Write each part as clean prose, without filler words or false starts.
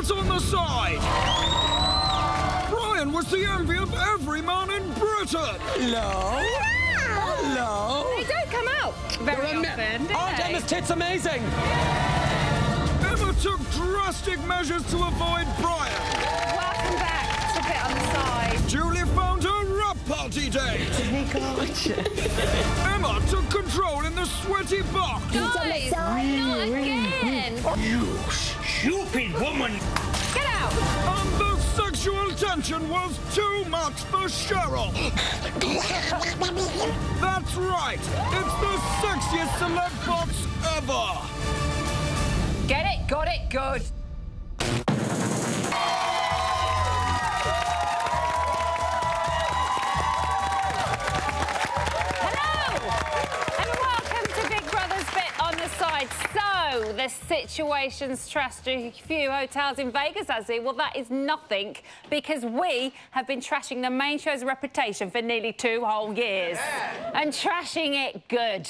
Get on the side! Brian was the envy of every man in Britain! Hello? Hello? They don't come out very often, do Aren't they? Emma's tits amazing? Emma took drastic measures to avoid Brian. Welcome back to Bit on the Side. Julie found her rap party date. Emma took control in the sweaty box. Guys, not again! You stupid woman! Get out! And the sexual tension was too much for Cheryl. That's right. It's the sexiest celeb box ever. Get it, got it, good. So, the situation's trashed a few hotels in Vegas, has it? Well, that is nothing, because we have been trashing the main show's reputation for nearly 2 whole years. And trashing it good.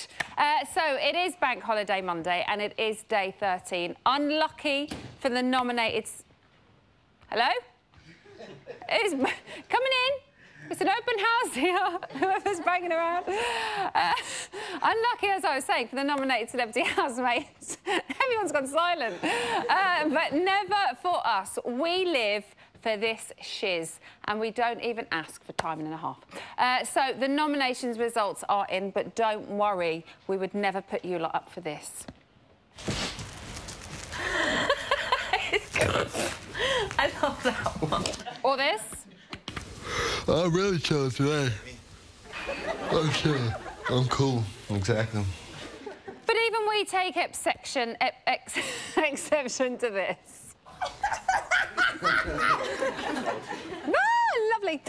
So, it is Bank Holiday Monday, and it is day 13. Unlucky for the nominated... Hello? Who's coming in? It's an open house here, whoever's banging around. Unlucky, as I was saying, for the nominated celebrity housemates. Everyone's gone silent. But never for us. We live for this shiz, and we don't even ask for time and a half. So the nominations results are in, but don't worry, we would never put you lot up for this. I love that one. Or this. I'm really chill today. I'm chill. I'm cool. Exactly. But even we take exception to this. Lovely.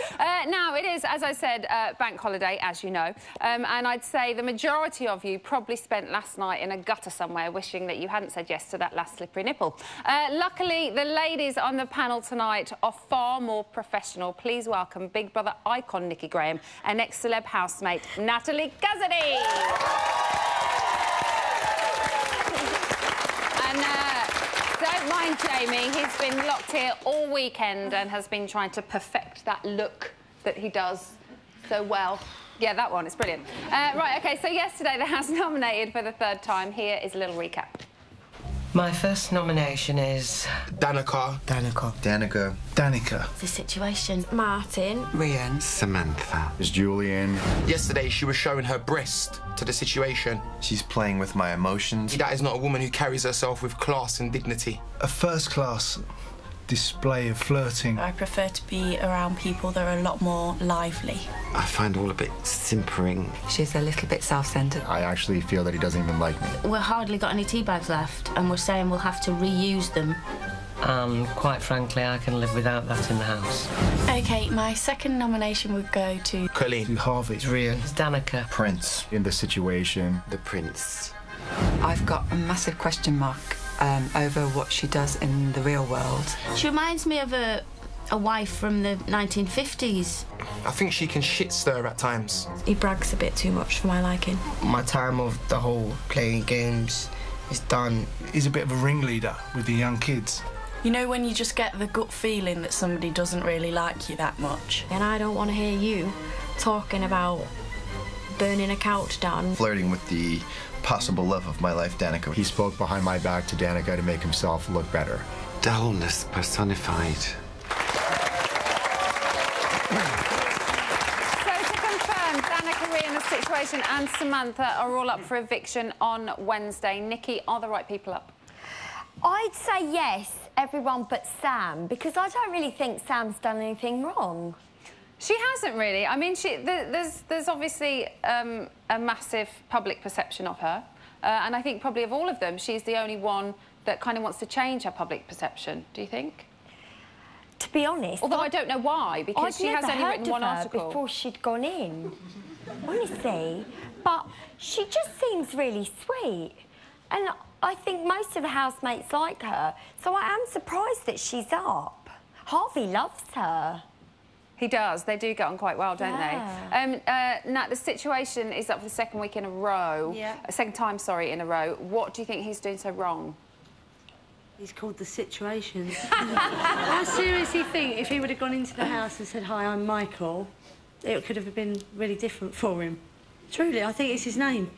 Now, it is, as I said, bank holiday, as you know. And I'd say the majority of you probably spent last night in a gutter somewhere wishing that you hadn't said yes to that last slippery nipple. Luckily, the ladies on the panel tonight are far more professional. Please welcome Big Brother icon Nikki Graham and ex-celeb housemate Natalie Cassidy. Don't mind Jamie, he's been locked here all weekend and has been trying to perfect that look that he does so well. Yeah, that one, it's brilliant. Right, OK, so yesterday the House nominated for the 3rd time. Here is a little recap. My first nomination is... Danica. The situation. Martin. Rhian. Samantha. It's Julian. Yesterday, she was showing her breast to the situation. She's playing with my emotions. That is not a woman who carries herself with class and dignity. A first-class display of flirting. I prefer to be around people that are a lot more lively. I find all a bit simpering. She's a little bit self-centred. I actually feel that he doesn't even like me. We've hardly got any tea bags left, and we're saying we'll have to reuse them. Quite frankly, I can live without that in the house. OK, my second nomination would go to... Colleen. To Harvey. It's Rhian. It's Danica. Prince. In this situation. The prince. I've got a massive question mark over what she does in the real world. She reminds me of a wife from the 1950s. I think she can shit stir at times. He brags a bit too much for my liking. My time of the whole playing games is done. He's a bit of a ringleader with the young kids. You know when you just get the gut feeling that somebody doesn't really like you that much? And I don't want to hear you talking about burning a couch down. Flirting with the possible love of my life, Danica. He spoke behind my back to Danica to make himself look better. Dullness personified. So to confirm, Danica, Rhian, the situation and Samantha are all up for eviction on Wednesday. Nikki, are the right people up? I'd say yes, everyone but Sam, because I don't really think Sam's done anything wrong. She hasn't really. I mean, there's obviously a massive public perception of her. And I think probably of all of them, she's the only one that kind of wants to change her public perception. Do you think? To be honest... Although I don't know why, because she has only written one article. Before she'd gone in. Honestly. But she just seems really sweet. And I think most of the housemates like her. So I am surprised that she's up. Harvey loves her. He does. They do get on quite well, don't they? Nat, the situation is up for the 2nd week in a row. Yeah. Second time, sorry, in a row. What do you think he's doing so wrong? He's called The Situation. I seriously think if he would have gone into the house and said, "Hi, I'm Michael," it could have been really different for him. Truly, I think it's his name.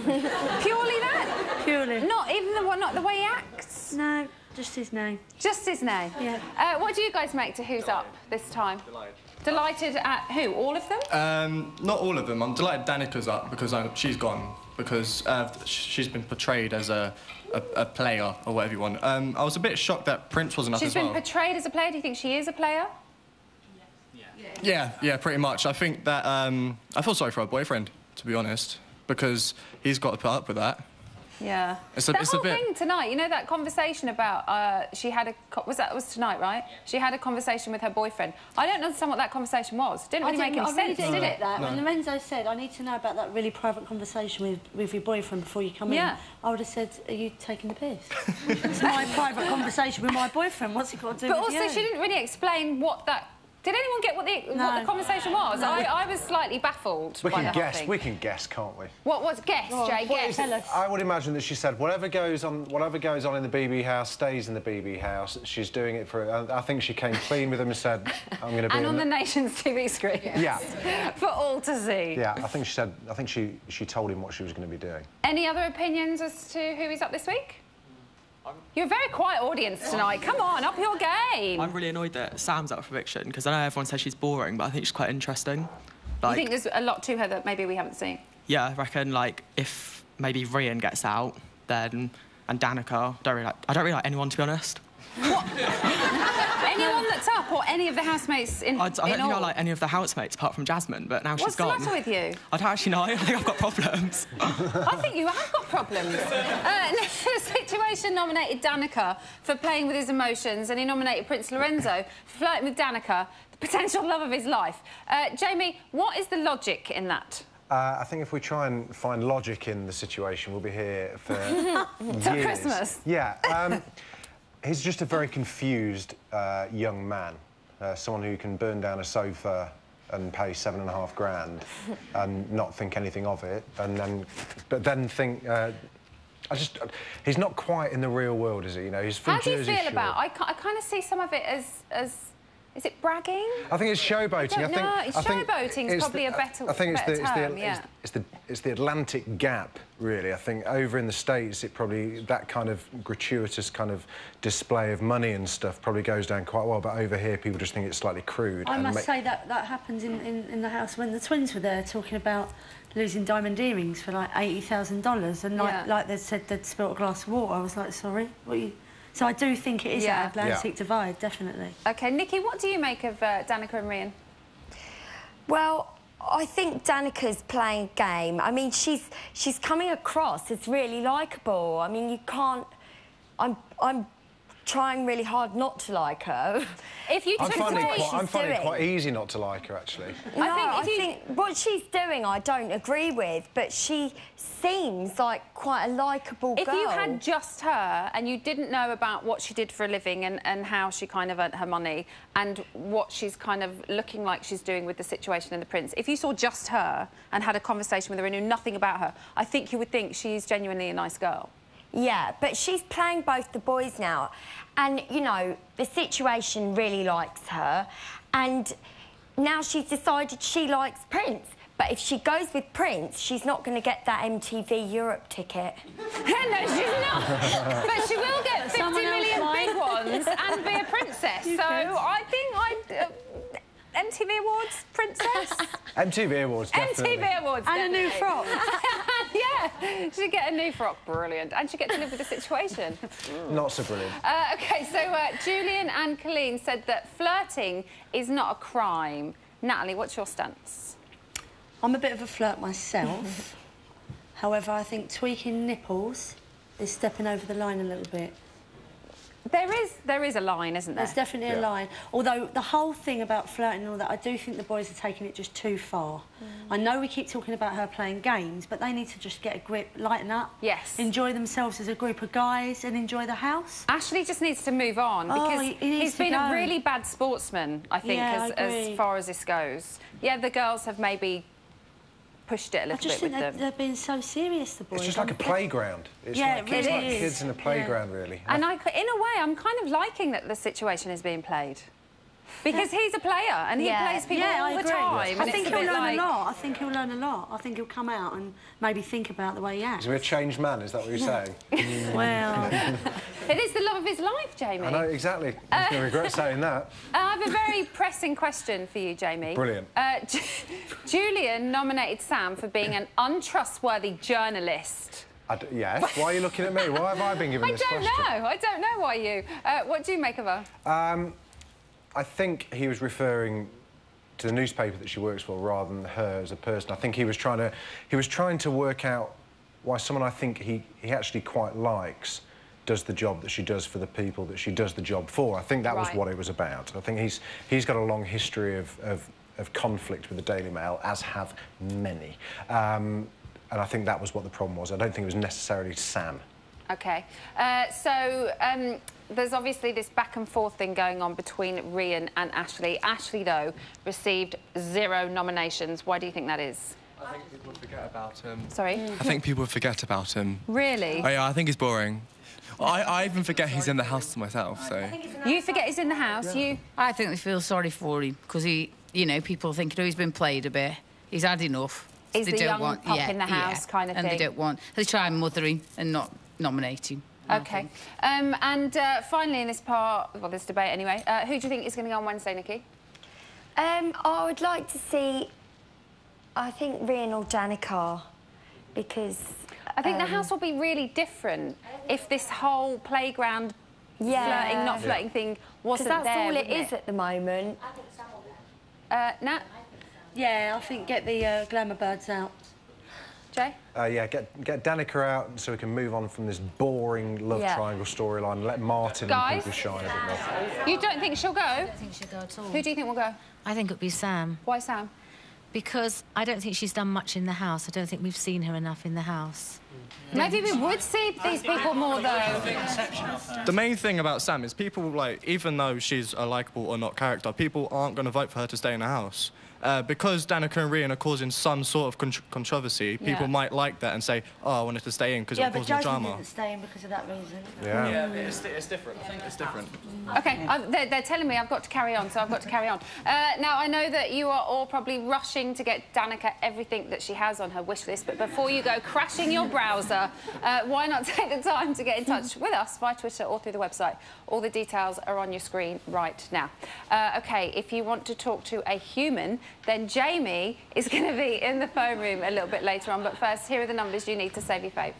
Purely that? Purely. Not even not the way he acts? No, just his name. Just his name? Yeah. What do you guys make to Who's Up this time? Delighted at who? All of them? Not all of them. I'm delighted Danica's up because she's gone, because she's been portrayed as a player, or whatever you want. I was a bit shocked that Prince wasn't up as well. She's been portrayed as a player. Do you think she is a player? Yeah, pretty much. I think that I feel sorry for her boyfriend, to be honest, because he's got to put up with that. Yeah. It's that a whole bit... thing tonight, you know that conversation about she had a... was tonight, right? She had a conversation with her boyfriend. I don't understand what that conversation was. Didn't really make any sense, did it? That. When Lorenzo said, "I need to know about that really private conversation with your boyfriend before you come in," I would have said, "Are you taking the piss?" It's my private conversation with my boyfriend. What's it got to do with you? But also, she didn't really explain what that... Did anyone get what the conversation was? No. I was slightly baffled by the whole thing. We can guess, can't we? What's guess, Jay? Guess. Tell us. I would imagine that she said whatever goes on in the BB house stays in the BB house. She's doing it for. I think she came clean with him and said, "I'm going to be." And on the nation's TV screen. Yeah. For all to see. Yeah, I think she said. I think she told him what she was going to be doing. Any other opinions as to who is up this week? You're a very quiet audience tonight. Come on, up your game. I'm really annoyed that Sam's up for eviction, because I know everyone says she's boring, but I think she's quite interesting. Like, you think there's a lot to her that maybe we haven't seen? Yeah, I reckon, like, if maybe Rhian gets out, then... and Danica, I don't really like anyone, to be honest. What? Anyone that's up, or any of the housemates in I don't think I like any of the housemates, apart from Jasmine, but now she's gone. What's the matter with you? I don't actually know. I think I've got problems. I think you have got problems. The Situation nominated Danica for playing with his emotions, and he nominated Prince Lorenzo for flirting with Danica, the potential love of his life. Jamie, what is the logic in that? I think if we try and find logic in the situation, we'll be here for years. Till Christmas. Yeah. He's just a very confused young man. Someone who can burn down a sofa and pay $7.5 grand and not think anything of it, but then think. He's not quite in the real world, is he? You know, he's from Jersey Shore. How do you feel about? I kind of see some of it as. Is it bragging? I think it's showboating. Showboating is probably a better term. It's the Atlantic gap, really. I think over in the States, that kind of gratuitous kind of display of money and stuff probably goes down quite well. But over here, people just think it's slightly crude. I must say that happens in the house when the twins were there talking about losing diamond earrings for like $80,000, and like they said they'd spilt a glass of water. I was like, sorry, what are you? So I do think it is an Atlantic divide, definitely. OK, Nikki, what do you make of Danica and Rhian? Well, I think Danica's playing game. I mean, she's coming across as really likeable. I mean, you can't... I'm trying really hard not to like her. If you I'm finding it quite easy not to like her, actually. No, I think what she's doing I don't agree with, but she seems like quite a likeable girl. If you had just her and you didn't know about what she did for a living and how she kind of earned her money and what she's kind of looking like she's doing with the Situation and the Prince, if you saw just her and had a conversation with her and knew nothing about her, I think you would think she's genuinely a nice girl. Yeah, but she's playing both the boys now. And, you know, the Situation really likes her. And now she's decided she likes Prince. But if she goes with Prince, she's not going to get that MTV Europe ticket. No, she's not. But she will get 50 million big ones and be a princess. So I think MTV Awards princess? MTV Awards, definitely. MTV Awards, and a new frock. Yeah, she'd get a new frock, brilliant. And she'd get to live with the Situation. Not so brilliant. OK, so Julian and Colleen said that flirting is not a crime. Natalie, what's your stance? I'm a bit of a flirt myself. However, I think tweaking nipples is stepping over the line a little bit. There is a line, isn't there? There's definitely a line. Although the whole thing about flirting and all that, I do think the boys are taking it just too far. I know we keep talking about her playing games, but they need to just get a grip, lighten up. Yes. Enjoy themselves as a group of guys and enjoy the house. Ashley just needs to move on because he's been a really bad sportsman, I think, as far as this goes. Yeah, the girls have maybe pushed it a little bit with them. They're being so serious, the boys. It's just like a playground. It's yeah, like, it really like is. kids in a playground, really. And in a way, I'm kind of liking that the situation is being played. Because he's a player and he plays people all the time. I think he'll learn a lot. I think he'll learn a lot. I think he'll come out and maybe think about the way he acts. Is he a changed man? Is that what you're saying? Well... It is the love of his life, Jamie. I know, exactly. I'm going to regret saying that. I have a very pressing question for you, Jamie. Brilliant. Julian nominated Sam for being an untrustworthy journalist. Yes. Why are you looking at me? Why have I been given this question? I don't know why you... what do you make of her? I think he was referring to the newspaper that she works for rather than her as a person. I think he was trying to work out why someone I think he actually quite likes does the job that she does for the people that she does the job for. I think that was what it was about. I think he's got a long history of conflict with the Daily Mail, as have many. And I think that was what the problem was. I don't think it was necessarily Sam. OK. There's obviously this back and forth thing going on between Rhian and Ashley. Ashley, though, received 0 nominations. Why do you think that is? I think people forget about him. Sorry? I think people forget about him. Really? Oh, yeah, I think he's boring. I even forget he's in the house myself, so... You forget he's in the house, you... I think they feel sorry for him, because he, you know, people think, oh, he's been played a bit. He's had enough. He's they the don't young want, pup in the house kind of and thing. they don't want... They try and mother him and not nominate him. OK. Finally in this part, well, this debate anyway, who do you think is going to go on Wednesday, Nikki? I would like to see, I think, Rhian or Danica, because... I think the house will be really different if this whole playground flirting, not flirting thing wasn't there, because that's all it is at the moment. Nat? Yeah, I think get the glamour birds out. Jay? Yeah, get Danica out so we can move on from this boring love triangle storyline and let Martin and people shine a bit more. You don't think she'll go? I don't think she'll go at all. Who do you think will go? I think it'll be Sam. Why Sam? Because I don't think she's done much in the house. I don't think we've seen her enough in the house. Maybe we would see these people more, though. The main thing about Sam is people, like, even though she's a likeable or not character, people aren't going to vote for her to stay in the house. Because Danica and Rhian are causing some sort of controversy, people might like that and say, oh, I wanted to stay in because it was causing drama. Yeah, but Jasmine didn't stay in because of that reason. Yeah, it's different. I think it's different. OK, they're telling me I've got to carry on, so I've got to carry on. Now, I know that you are all probably rushing to get Danica everything that she has on her wish list, but before you go crashing your browser, why not take the time to get in touch with us via Twitter or through the website? All the details are on your screen right now. OK, if you want to talk to a human, then Jamie is going to be in the phone room a little bit later on. But first, here are the numbers you need to save your fave.